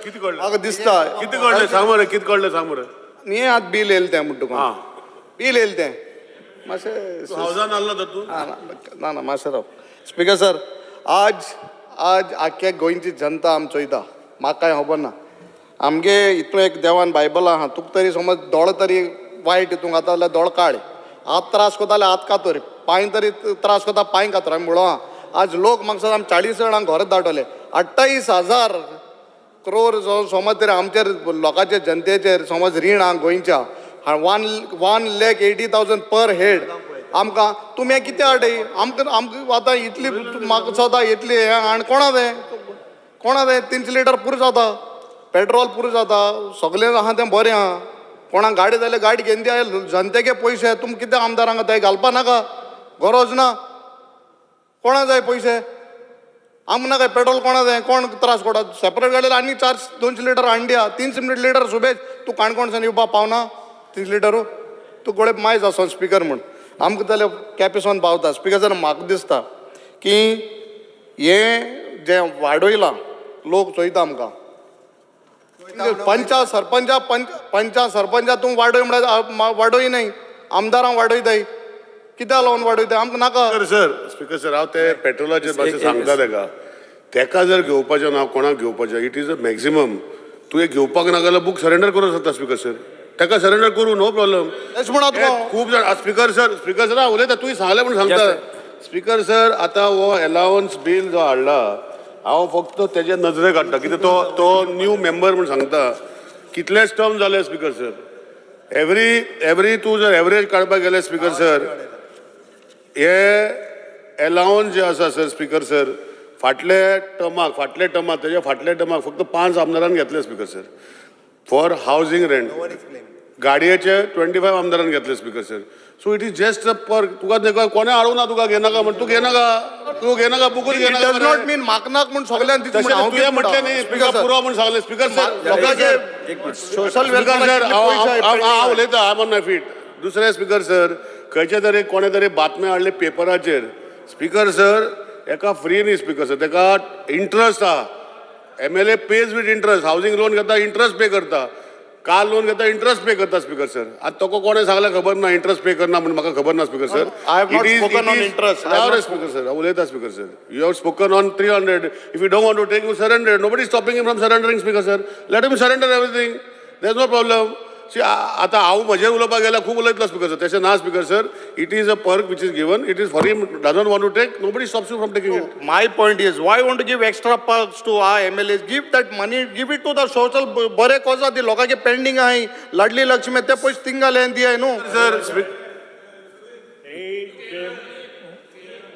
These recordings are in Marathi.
किती कळलं म्हाका दिसता किती कळलं सांग मरे किती कळलं सांग मरे न्ही आतां बिल येयलें तें म्हणटा तुका हा बिल येयलें तें मातशें हावजान आल्लो तर तू ना ना मातशें राव स्पिकर सर आज आज आख्या गोंयची जनता आमी चोयता म्हाका कांय खबर ना आमगे हितून एक देवान बायबल आहा तुका तरी समज दोळ तरी वायट हितूंक जाता जाल्यार दोळ काड हात त्रास कोता जाल्यार हात कातर पांय तरी त्रास कोता पांय कातर आमी म्हणो आज लोक म्हाका सांग आमी 40 जाणांक घरां धाडटले 28,000 करोड समज तरी आमचेर लोकांच्या जनतेचेर समज रीण आहा गोंयच्या 1,80,000 पर हेड आमकां तुमी कितें हाडय आमकां आतां इतली म्हाका सदां इतली हें आनी कोणा तें 300 लिटर पुरो जाता पेट्रोल पुरो जाता सगलें आहा तें बरें आहा कोणाक गाडी जाल्यार गाडी घेवन दिया जनतेगे पयशे तुमी कितें आमदारांक थंय घालपा नाका गरज ना कोणा जाय पयशे आमकां नाका पेट्रोल कोणा जाय कोण त्रास कोडा सेपरेट गाडयेर आनी 200 लिटर हाडून दिया 300 लिटर सुबेज तूं काणकोणसान येवपा पावना 300 लिटरू तूं गोळे मायज आसो स्पिकर म्हूण आमकां जाल्यार कॅपेसोन पावता स्पिकर सर म्हाका दिसता की हें जें वाडयलां लोक चोयता आमकां पंचा सरपंचा तूं वाडय म्हळ्यार वाडयनाय आमदारांक वाडयताय कित्याक लागून वाडयताय आमकां नाका स्पिकर सर हांव ते पेट्रोलाचेर मातशें सांगता तेका जर घेवपाचें ना कोणाक घेवपाचें इट इज अ मॅक्झिमम तुवें घेवपाक ना जाल्यार बूक सरेंडर करूंक शकता स्पिकर सर तेका सरेंडर करूं नो प्रॉब्लम तेच म्हणा तुका खूब जाण स्पिकर सर हांव उलयता तुवें सांगलें म्हणून सांगता स्पिकर सर आतां हो अलावन्स बिल जो हाडला हांव फक्त तेजे नजरे काडटा कितें तो न्यू मेंबर म्हूण सांगता कितलेच टर्म जाले स्पिकर सर एवरी तूं जर एवरेज काडपाक गेले स्पिकर सर हे अलावन्स जे आसा सर स्पिकर सर फाटले टर्माक तेजे फाटल्या टर्माक फक्त 5 आमदारान घेतले speaker sir for housing rent गाडयेचे 25 आमदारान घेतले speaker sir so it is just for तुका कोणे हाडूं ना तुका घेनाका म्हण तू घेनाका बुकूच घेनाका डज नॉट मीन म्हाका नाका म्हूण सगळ्यान तुवें म्हटलें न्ही स्पिकर पुरो म्हूण सांगलें speaker sir social speaker sir हांव उलयतां I am on my feet दुसरे स्पिकर सर खंयचे तरी कोणे तरी बातम्यो हाडले पेपराचेर स्पिकर सर एका फ्री न्ही स्पिकर सर तेका इंट्रस्ट आहा MLA pays with interest housing loan घेता इंट्रस्ट पे करता कार लोन घेता इंट्रस्ट पे करता स्पिकर सर आतां तोको कोणे सांगलें खबर ना इंट्रस्ट पे करना म्हणून म्हाका खबर ना speaker sir I have not spoken on interest. Speaker sir उलयता speaker sir you have spoken on 300 if you don't want to take you surrender nobody is stopping him from surrendering speaker sir let him surrender everything there is no problem see आतां हांव म्हजेर उलोवपाक गेल्यार खूब उलयतलो स्पिकर सर तशें ना speaker sir it is a perk which is given it is for him doesn't want to take nobody stops you from taking it My point is, why want to give extra perks to our MLAs? Give that money, give it to the social बरे causes ती लोकांचे पेंडिंग आहे लाडली लक्ष्मी ते पयशे तिंगाले आनी दियाय न्हू सर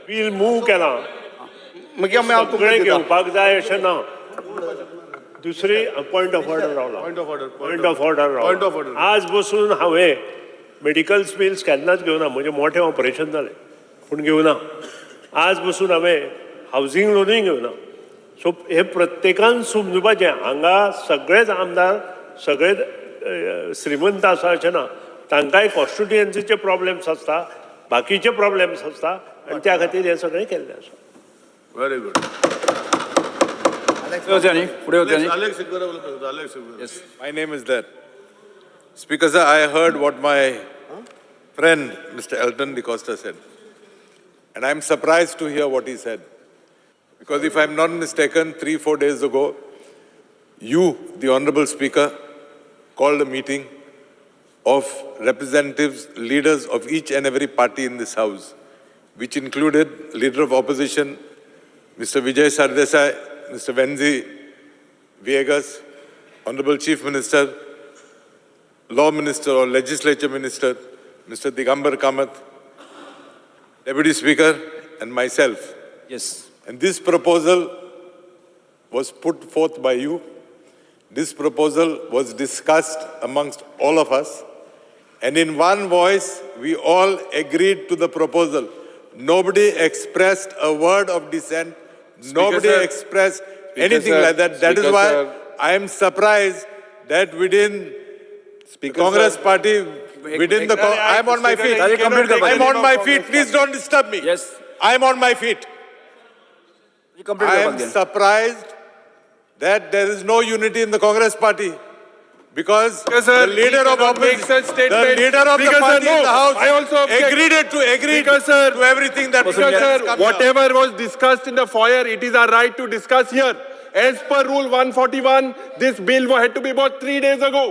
बिल मूव केला मागीर आमी हांव तुका सगळें दिता. घेवपाक जाय अशें ना दुसरी पॉयंट ऑफ ऑर्डर रावला point of order point of order Point of order. रावला आज बसून हांवें मेडिकल बिल्स केन्नाच घेवना म्हणजे मोठें ऑपरेशन जालें पूण घेवना आज बसून हांवें हावजींग लोनूय घेवना सो हे प्रत्येकान समजुपाचें हांगा सगळेच आमदार सगळे श्रीमंत आसा अशें ना तांकांय कॉन्स्टिट्युएन्सीचे प्रॉब्लेम्स आसता बाकीचे प्रॉब्लेम्स आसता आनी त्या खातीर हे सगळें केल्लें आसा व्हेरी गुड Alex Sigura उलयता Alex Sigura Yes, my name is there. Speaker sir, I heard what my friend Mr. Elton DeCosta said. And I'm surprised to hear what he said. Because if I'm not mistaken, 3-4 days ago, you, the Honorable Speaker, called a meeting of representatives, leaders of each and every party in this House, which included Leader of Opposition, Mr. Vijay Sardesai, Mr. Venzi Viegas, Honorable Chief Minister, Law Minister or Legislature Minister, Mr. Digambar Kamath, Deputy Speaker, and myself. Yes. And this proposal was put forth by you. This proposal was discussed amongst all of us. And in one voice, we all agreed to the proposal. Nobody expressed a word of dissent. Nobody sir. expressed Speaker anything sir. like that. That is Speaker why sir. I am surprised that within Congress sir. party, within the... I am on my feet. I am on my feet. Please don't disturb me. Yes. I am on my feet. You complete I the am then. surprised that there is no unity in the Congress party. Because Yes, sir. the leader He of cannot make opposition, such the statements. leader of the Speaker, sir, party in no. the House I also object. agreed Speaker, sir. to everything that Speaker, has sir, come here. whatever was discussed in the foyer, it is our right to discuss here. As per Rule 141, this bill had to be brought 3 days ago.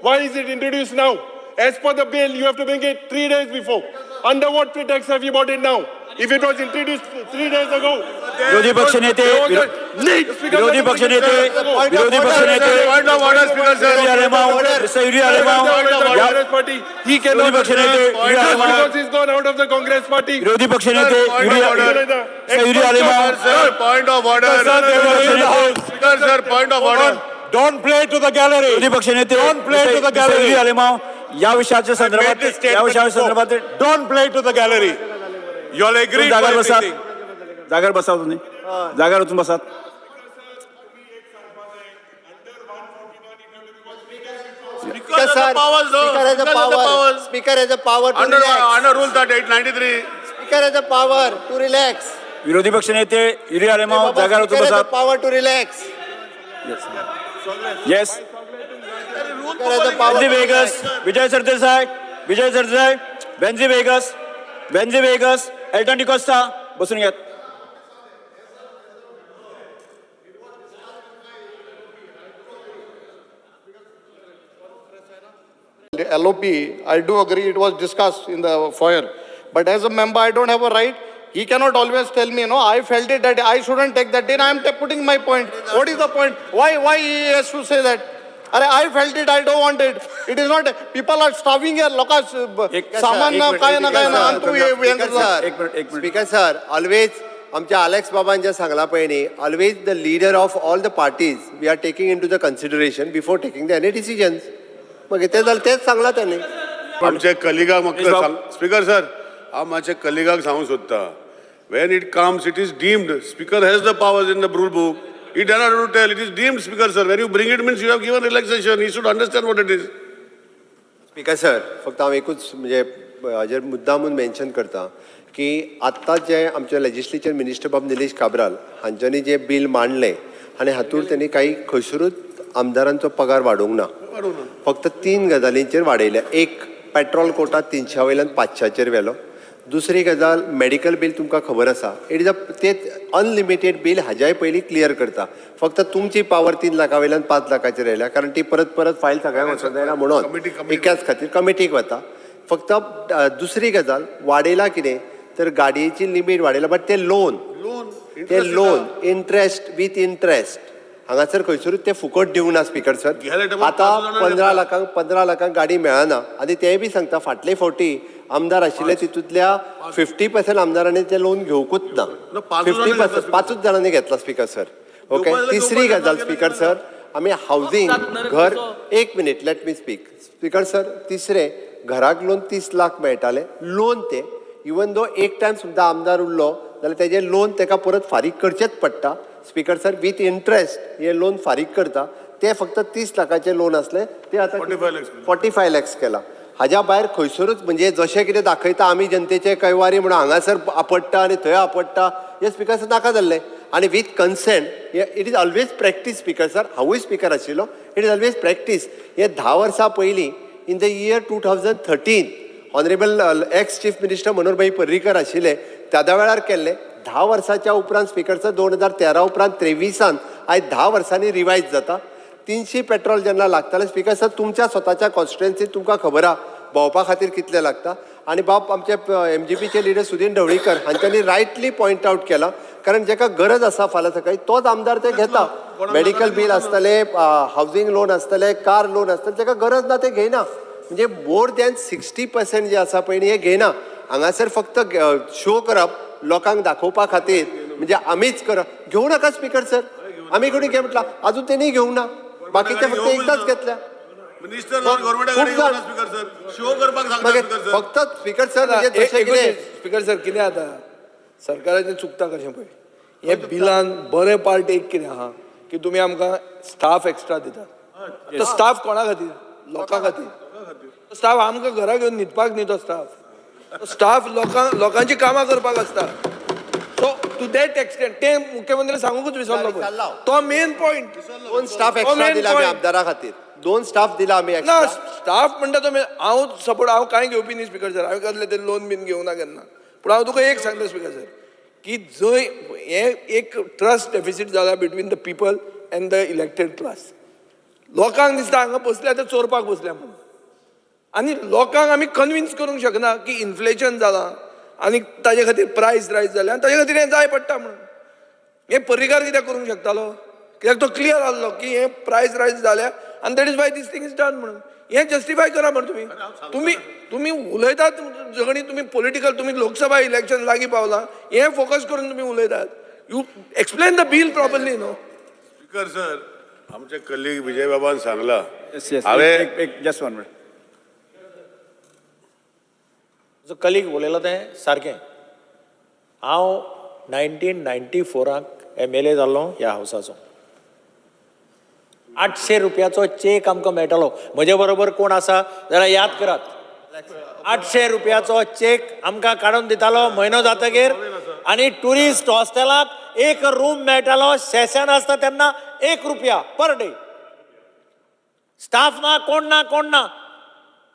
Why is it introduced now? As per the bill, you have to bring it 3 days before. Under what pretext have you brought it now? If it was introduced 3 days ago. विरोधी पक्षनेते विरोधी पक्षनेते विरोधी पक्षनेते Point of order, Speaker, sir. Yuri Alemao mister Yuri Alemao Congress party, he cannot. विरोधी पक्षनेते Yuri Just Alemao because he's gone out of the Congress party. विरोधी पक्षनेते Point Yuri of order. Mister Yuri Alemao Sir, point of order. Sir, they were in the House. Speaker, sir, point of order. Don't play to the gallery. विरोधी पक्षनेते Don't play to the mister gallery. Yuri Alemao या विषयाच्या I made this संदर्भात statement या विषयाच्या before. संदर्भात Don't play to the gallery. You all agree जागार for बसा everything. जागार बसा तुम्ही जागार उठून बसा Speaker has the powers, though. Speaker has the Speaker power. Speaker has the power to Under relax. Rule 893. Speaker has the power to relax. विरोधी पक्षनेते युरी अलेमाव जागार उठून Speaker has बसा the power to relax. Yes Speaker has the power Venzy to Viegas relax. Vijay Sardesai Venzy Viegas Alton D'Costa बसून घ्या The LOP, I do agree it was discussed in the foyer. But as a member, I don't have a right. He cannot always tell me, no, I felt it that I shouldn't take that in. I am putting my point. What is the point? Why he has to say that? I felt it, I don't want it. It is not, people are starving here. Lokas, saman na kaya na antu Speaker sir, always आमच्या Alex बाबांच्या सांगला पयनी, always the leader of all the parties we are taking into the consideration before taking the any decisions. मग ते जाल तेच सांगला त्यांनी. आमच्या कलिगाक म्हाका सांग स्पीकर सर हांव माझ्या कलिगाक सांगूंक सोदता when it comes it is deemed speaker has the powers in the rule book he does not have to tell it is deemed speaker sir when you bring it means you have given relaxation he should understand what it is. Speaker sir फक्त हांव एकूच म्हणजे हाजेर मुद्दामून मेन्शन करता की आत्ता जे आमचे लेजिस्लेचर मिनिस्टर बाब निलेश काब्राल हांच्यांनी जे बिल मांडलें आनी हातूंत त्यांनी काही खंयसरूच आमदारांचो पगार वाडोवंक ना फक्त 3 गजालींचेर वाडयल्या. एक पेट्रोल कोटा 300 वयल्यान 500चेर व्हेलो. दुसरी गजाल मेडिकल बिल तुमकां खबर आसा इट इज ते अनलिमिटेड बिल हाज्याय पयलीं क्लियर करता. फक्त तुमची पावर 3 लाखा वयल्यान 5 लाखाचेर येयल्या कारण ती परत परत फायल सगळ्यांक वचूंक जायना म्हणून एकाच खातीर कमिटीक वता. फक्त दुसरी गजाल वाडयला कितें तर गाडयेची लिमीट वाडयला बट ते लोन इंट्रेस्ट विथ इंट्रेस्ट हांगासर खंयसरूच ते फुकट दिवंक ना स्पीकर सर. आतां 15 लाखांक गाडी मेळना आनी तेय बी सांगता फाटले फावटी आमदार आशिल्ले तितूंतल्या 50% आमदारांनी ते लोन घेवंकूच ना. 50% 5 जाणांनी घेतला स्पीकर सर. ओके. तिसरी गजाल स्पीकर सर आमी हावजींग घर 1 minute let me speak speaker sir. तिसरे घराक लोन 30 लाख मेळटाले लोन ते इवन दो एक टायम सुद्दां आमदार उरलो जाल्यार तेजे लोन ताका परत फारीक करचेच पडटा स्पीकर सर विथ इंट्रेस्ट हे लोन फारीक करता. ते फक्त 30 लाखाचे लोन असले ते आता 45 लॅक्स केला. हाज्या भायर खंयसरूच म्हणजे जशें कितें दाखयता आमी जनतेचे कैवारी म्हणून हांगासर आपडटा आनी थंय आपडटा हे स्पीकर सर नाका जाल्ले. आनी with consent it is always practice speaker sir. हांवूय स्पीकर आशिल्लो इट इज ऑलवेज प्रॅक्टीस. हे 10 वर्सां पयलीं in the year 2013 honourable ex chief minister Manoharbhai Parrikar आशिल्ले त्या वेळार केल्ले. 10 वर्साच्या उपरांत स्पीकर सर 2013 उपरांत 23 आयज 10 वर्सांनी रिवायज जाता. 300 पेट्रोल जेन्ना लागताले स्पीकर सर तुमच्या स्वताच्या कॉन्स्टिट्युएन्सीत तुमकां खबर आहा भोंवपा खातीर कितले लागता. आनी बाब आमचे MGPचे लिडर सुदीन ढवळीकर हांच्यांनी रायटली पॉयंट आउट केला कारण जेका गरज आसा फाल्यां सकाळी तोच आमदार ते घेता. मेडिकल बील आसतले हावजींग लोन आसतले कार लोन आसतले जेका गरज ना ते घेयना. म्हणजे मोर दॅन 60% जे आसा पळय हे घेयना. हांगासर फक्त शो करप लोकांक दाखोवपा खातीर म्हणजे आमीच करप घेवं नाका स्पीकर सर. आमी कोणी घे म्हटला अजून तेणी घेवंक ना बाकीचे फक्त एकदाच घेतल्या. फक्त स्पीकर सर म्हणजे स्पीकर सर कितें जाता सरकाराचें चुकता कशें पळय हे बिलान बरे पार्ट एक कितें आहा की तुमी आमकां स्टाफ एक्स्ट्रा दितात. तो स्टाफ कोणा खातीर लोकां खातीर. स्टाफ आमकां घरा घेवन न्हिदपाक न्ही तो स्टाफ लोकांची कामां करपाक आसता. सो टू दॅट एक्सटेंट ते मुख्यमंत्री सांगूकच विसरलो पळय. विसरलो. तो main point. 2 staff extra main दिला आमी point. आमदारा खातीर 2 स्टाफ दिला आमी ना एक्स्ट्रा स्टाफ म्हणटा तो हांव सपोर्ट हांव कांय घेवपी न्ही स्पिकर सर. हांवें कसले ते लोन बीन घेवना केन्ना. पूण हांव तुका एक सांगता स्पिकर सर की जंय हे एक ट्रस्ट डेफिसीट जाला between the people and the elected class. लोकांक दिसता हांगा बसल्या ते चोरपाक बसल्या म्हणून. आनी लोकांक आमी कन्विन्स करूंक शकना की इन्फ्लेशन जाला आनी ताजे खातीर प्रायस रायज जाले आनी ताजे खातीर हें जाय पडटा म्हणून. हे पर्रीकार कित्याक करूंक शकतालो? कित्याक तो क्लियर आसलो की हे प्रायस रायज जाल्या आनी that is why this thing is done म्हणून. हे जस्टिफाय करा म्हणून तुम्ही उलयतात जगणी तुम्ही पॉलिटिकल तुम्ही लोकसभा इलेक्शन लागीं पावला हे फोकस करून तुम्ही उलयतात. You explain the bill properly no. Speaker sir आमचे कलीग विजय बाबान सांगला येस येस हांवें एक जस्ट 1 मिनिट. जो कलीग उलयलो तें सारकें. हांव 1994 MLA जाल्लो ह्या हावसाचो. 800 रुपयाचो चेक आमकां मेळटालो. म्हजे बरोबर कोण आसा जाल्यार याद करात. 800 रुपयाचो चेक आमकां काडून दितालो म्हयनो जातकीर आनी ट्युरिस्ट हॉस्टेलाक एक रूम मेळटालो. सेशन आसता तेन्ना 1 रुपया पर डे. स्टाफ ना कोण ना.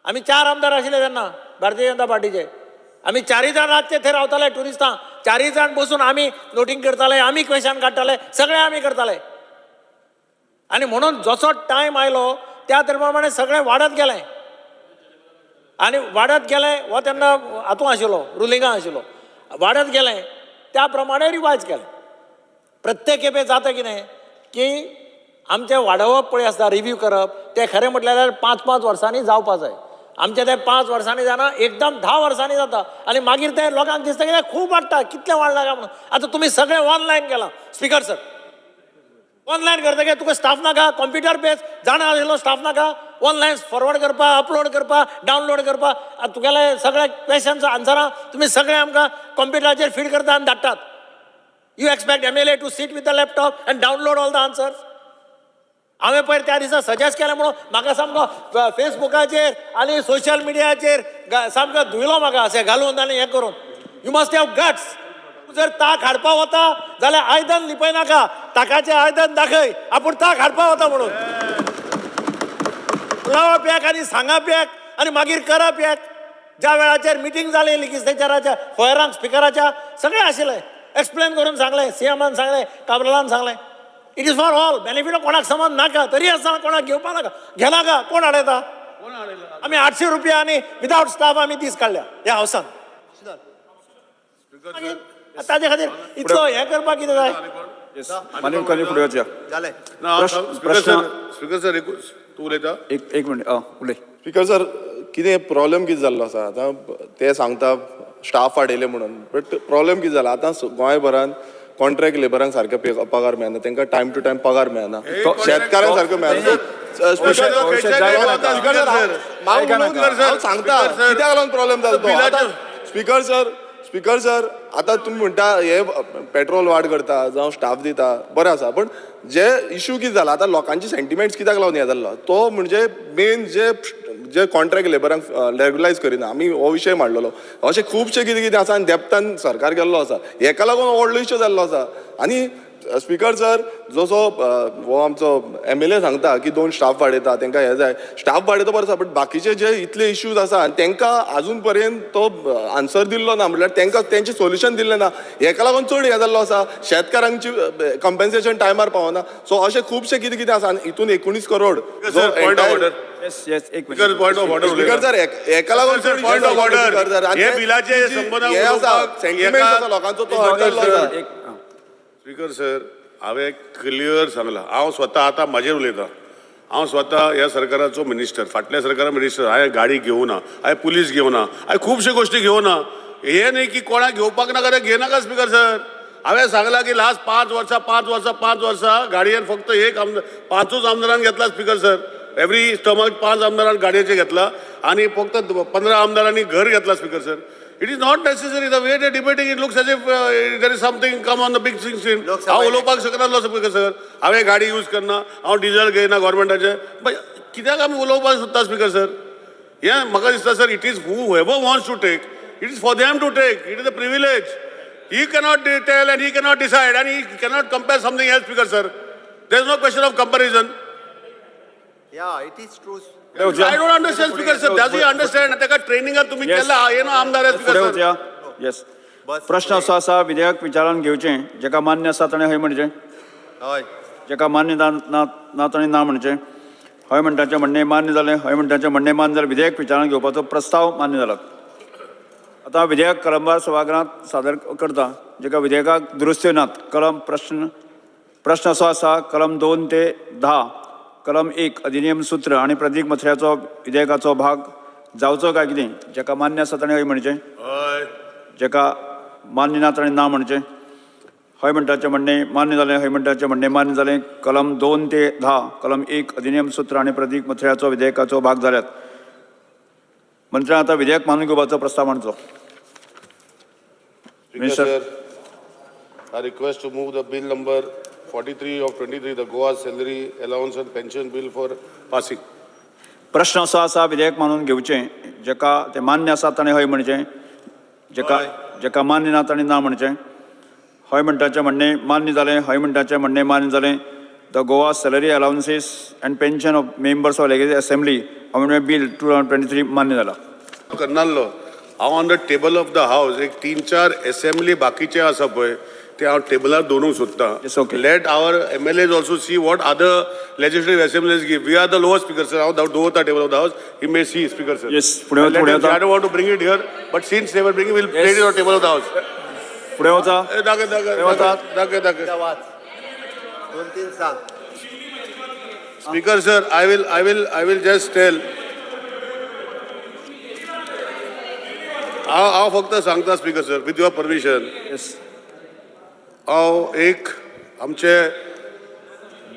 आमी 4 आमदार आशिल्ले तेन्ना भारतीय जनता पार्टीचे. आमी 4 जाण रातचे थंय रावताले ट्युरिस्टां. 4 जाण बसून आमी नोटींग करताले आमी क्वेश्चन काडटाले सगळे आमी करताले. आनी म्हणून जसो टायम आयलो त्या प्रमाणे सगळें वाडत गेलें आनी वाडत गेलें. हो तेन्ना हातूंत आशिल्लो रुलिंगा आशिल्लो. वाडत गेलें त्या प्रमाणे रिवायज केलें. प्रत्येक खेपे जाता कितें की आमचें वाडवप पळय आसता रिव्यू करप तें खरें म्हटल्यार 5-5 वर्सांनी जावपा जाय. आमचें तें 5 वर्सांनी जाना एकदम 10 वर्सांनी जाता आनी मागीर तें लोकांक दिसता कितें खूब वाडटा कितलें वाडलां काय म्हणून. आतां तुमी सगळें ऑनलायन केलां स्पिकर सर. ऑनलायन करतकीर तुका स्टाफ नाका कंप्युटर बेज जाणा आशिल्लो स्टाफ नाका. ऑनलायन फॉरवर्ड करपा अपलोड करपा डावनलोड करपा तुगेले सगळे क्वेश्चन्स आन्सरां तुमी सगळे आमकां कंप्युटराचेर फीड करता आनी धाडटात. You expect MLA to sit with the laptop and download all the answers. हांवें पयर त्या दिसा सजेस्ट केलें म्हणून म्हाका सामको फेसबुकाचेर आनी सोशल मिडियाचेर सामको धुयलो म्हाका अशें घालून आनी हें करून. You must have guts. जर ताक हाडपा वता जाल्यार आयदन लिपय नाका. ताकाचें आयदन दाखय आपूण ताक हाडपा वता म्हणून. लावप एक आनी सांगप एक आनी मागीर करप एक. ज्या वेळाचेर मिटींग जाली लेजिस्लेचराच्या फॉयरांक स्पिकराच्या सगळें आशिल्लें एक्सप्लेन करून सांगलें. CMान सांगलें काब्रालान सांगलें. It is for all benefit कोणाक समज नाका तरी आसतना कोणाक घेवपा नाका घेनाका. कोण हाडयता? आमी 800 रुपया आनी विदाउट स्टाफ आमी दीस काडल्या ह्या हावसान. ताजे खातीर इतलो हें करपाक कितें जाय? माननीय कधी पुढे वचूया. जालें. स्पीकर सर तू उलयता. एक मिनिट उलय. स्पिकर सर कितें प्रॉब्लेम कितें जाल्लो आसा आतां ते सांगता स्टाफ वाडयले म्हणून बट प्रॉब्लेम कितें जाला आतां गोंयभरान कॉन्ट्रॅक्ट लेबरांक सारको पगार मेळना. तांकां टायम टू टायम पगार मेळना. शेतकारांक सारको मेळना. हांव सांगता कित्याक लागून प्रॉब्लेम जालो तो. स्पिकर सर आतां तुमी म्हणटा हे पेट्रोल वाड करता जावं स्टाफ दिता बरें आसा पण जे इश्यू कितें जाला आतां लोकांचे सेंटिमेंट्स कित्याक लागून हें जाल्लो तो म्हणजे मेन जे कॉन्ट्रॅक्ट लेबरांक रेग्युलायज करिना आमी हो विशय मांडलेलो. अशें खुबशे कितें कितें आसा आनी देपतान सरकार गेल्लो आसा. हेका लागून व्हडलो इश्यू जाल्लो आसा. आनी स्पिकर सर जसो हो आमचो MLA सांगता की 2 स्टाफ वाडयता तांकां हें जाय स्टाफ वाडयता बरें आसा बट बाकीचे जे इतले इश्यूज आसा तांकां आजून पर्यंत तो आन्सर दिल्लो ना. म्हणल्यार तांकां तेंचें सोल्युशन दिल्लें ना. हेका लागून चड हें जाल्लो आसा. शेतकारांची कंपेन्सेशन टायमार पावना. सो अशें खुबशें कितें कितें आसा. हितून 19 crore point of order. Yes एक minute. Point of order. Speaker sir हेका लागून पॉयंट ऑफ ऑर्डर. हे बिलाचे हे आसा सेंटिमेंट आसा लोकांचो तो हर्ट जाल्लो आसा. स्पीकर सर हांवें क्लियर सांगलां. हांव स्वता आतां म्हाजेर उलयतां. हांव स्वता ह्या सरकाराचो मिनिस्टर फाटल्या सरकारा मिनिस्टर. हांवें गाडी घेवना हांवें पुलीस घेवना हांवें खुबश्यो गोश्टी घेवना. हे न्ही की कोणाक घेवपाक नाका ते घेनाका स्पीकर सर. हांवें सांगलां की लास्ट 5 वर्सां गाडयेन फक्त 5 आमदारान घेतला स्पीकर सर. एवरी टर्माक 5 आमदारान गाडयेचेर घेतला आनी फक्त 15 आमदारांनी घर घेतला speaker sir. It is not necessary. The way they are debating, it looks as if there is something come on the big screen. हांव उलोवपाक शकनासलो स्पीकर सर. हांवें गाडी यूज करना हांव डिझल घेयना गव्हर्मेंटाचे. कित्याक आमी उलोवपाक सोदता स्पीकर सर? हें म्हाका दिसता sir it is whoever wants to take. It is for them to take. It is a privilege. He cannot tell and he cannot decide and he cannot compare something else, Speaker, sir. There is no question of comparison. Yeah, it is true. I don't understand, Speaker, sir. Does he understand? त्याका ट्रेनिंगात तुम्ही Yes. केला हे ना आमदार आहे, फुडें Speaker, sir. वचया येस प्रश्न असो आसा विधेयक विचारान घेवचें जेका मान्य आसा ताणें हय म्हणचें हय जेका मान्य ना ताणें ना म्हणचें हय म्हणटाचें म्हणणें मान्य जालें हय म्हणटाचें म्हणणें मान्य जालें विधेयक विचारान घेवपाचो प्रस्ताव मान्य जाला आतां विधेयक कलमवार सभागृहांत सादर करता जेका विधेयकाक दुरुस्त्यो नात प्रश्न असो आसा कलम 2 ते 10 कलम 1 अधिनियम सूत्र आनी प्रतीक मथऱ्याचो विधेयकाचो भाग जावचो काय कितें जेका मान्य आसा ताणें हय म्हणचें हय. जेका मान्य ना ताणें ना म्हणचें हय म्हणटाचें म्हणणें मान्य जालें हय म्हणटाचें म्हणणें मान्य जालें कलम 2 ते 10 कलम 1 अधिनियम सूत्र आनी प्रतीक मथऱ्याचो विधेयकाचो भाग जाल्यात मंत्र्यान आतां विधेयक मानून घेवपाचो प्रस्ताव मांडचो Speaker, sir, I request to move the bill number 43 of 23, the Goa Salary Allowance and Pension Bill for passing. प्रश्न असो आसा विधेयक मानून घेवचें जेका तें मान्य आसा ताणें हय म्हणचें जेका मान्य ना ताणें ना म्हणचें हय म्हणटाचें म्हणणें मान्य जालें हय म्हणटाचें म्हणणें मान्य जालें the Goa salary allowances and pension of members of legislative assembly amendment bill 2023 मान्य जाला करनाल्लो हांव on the table of the house एक 3-4 असेंब्ली बाकीचे आसा पळय ते हांव टेबलार दवरूंक Yes, सोदतां okay. Let our MLAs also see what other legislative assemblies give we are the lower speaker sir हांव दवरता table of the house he may see speaker sir Yes, फुडें वचूं, फुडें वचूं. I don't want to bring it here but since never bring will place it on table of the house फुडें वचा दाखय वाच 2-3 सांग Speaker, sir, I will just tell. हांव फक्त सांगता speaker sir with your permission yes हांव एक आमचे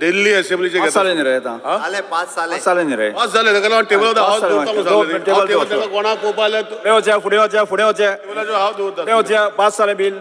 दिल्ली असेंब्लीचे पास जालें न्ही रे आतां साले 5 साले पास जालें न्ही रे पास जाले ताका लागून table of the house table दवरता कोणाक पळोवपा फुडें वचया टेबलाचो हांव दवरता पास जालें बिल